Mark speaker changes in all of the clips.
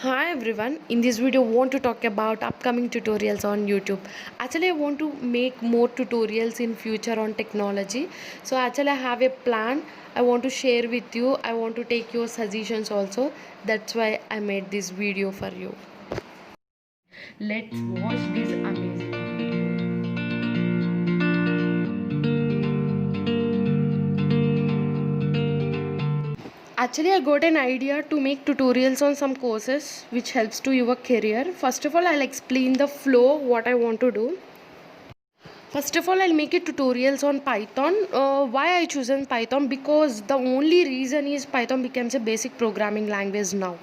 Speaker 1: Hi everyone, in this video I want to talk about upcoming tutorials on YouTube. Actually I want to make more tutorials in future on technology. So actually I have a plan I want to share with you. I want to take your suggestions also. That's why I made this video for you. Let's watch this amazing video. Actually, I got an idea to make tutorials on some courses which helps to your career. First of all, I'll explain the flow, what I want to do. First of all, I'll make a tutorials on Python. Why I chosen Python? Because the only reason is Python becomes a basic programming language now.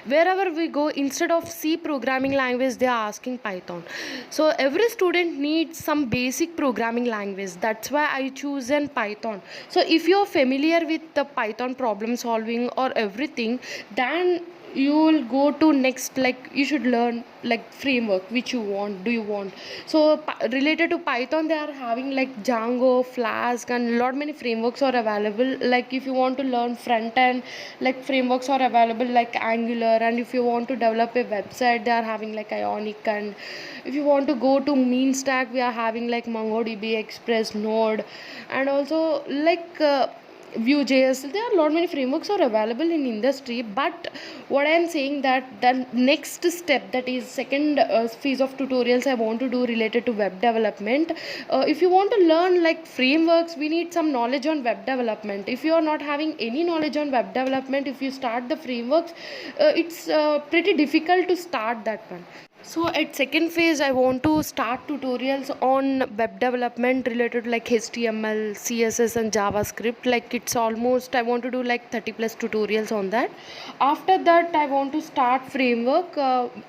Speaker 1: Wherever we go, instead of C programming language, they are asking Python. So every student needs some basic programming language. That's why I chosen Python. So if you're familiar with the Python problem solving or everything, then you will go to next, like you should learn like framework which you want, do you want. So related to Python, they are having like Django, Flask, and lot many frameworks are available. Like if you want to learn front end, like frameworks are available like Angular, and if you want to develop a website, they are having like Ionic. And if you want to go to mean stack, we are having like MongoDB, Express, Node, and also like Vue.js. There are a lot many frameworks are available in industry, but what I am saying that the next step, that is second phase of tutorials I want to do related to web development. If you want to learn like frameworks, we need some knowledge on web development. If you are not having any knowledge on web development, if you start the frameworks, it's pretty difficult to start that one. So at second phase, I want to start tutorials on web development related to like HTML, CSS, and JavaScript. Like it's almost, I want to do like 30 plus tutorials on that. After that, I want to start framework.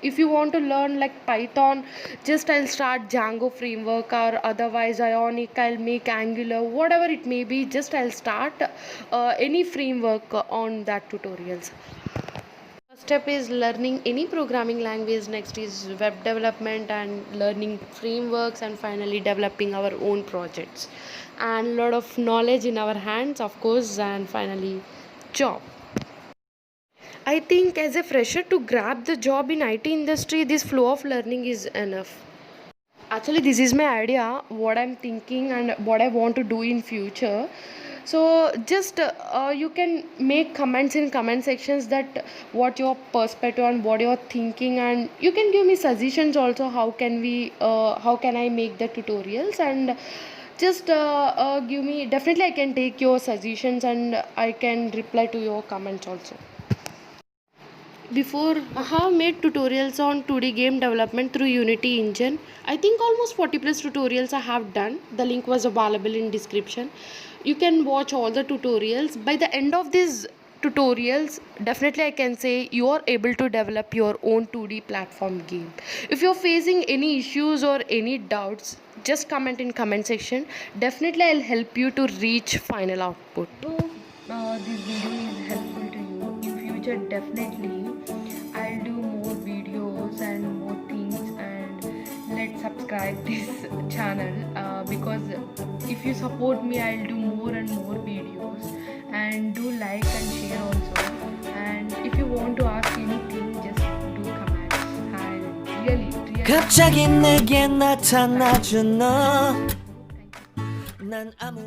Speaker 1: If you want to learn like Python, just I'll start Django framework, or otherwise Ionic, I'll make Angular, whatever it may be. Just I'll start any framework on that tutorials. First step is learning any programming language. Next is web development and learning frameworks, and finally developing our own projects, and lot of knowledge in our hands, of course, and finally job. I think as a fresher, to grab the job in IT industry, this flow of learning is enough. Actually, this is my idea, what I'm thinking and what I want to do in future. So just you can make comments in comment sections that what your perspective and what you're thinking, and you can give me suggestions also, how can I make the tutorials, and just give me, definitely I can take your suggestions and I can reply to your comments also. Before, I have made tutorials on 2D game development through Unity engine. I think almost 40 plus tutorials I have done. The link was available in description. You can watch all the tutorials. By the end of these tutorials, definitely I can say you are able to develop your own 2D platform game. If you're facing any issues or any doubts, just comment in comment section. Definitely I'll help you to reach final output. So this video is helpful to you. In future, definitely I'll do more videos and more things, and let's subscribe this channel, because if you support me, I'll do more and more videos, and do like and share also. And if you want to ask anything, just do comments. I'll really
Speaker 2: 갑자기 내게 나타나준 너 난 아무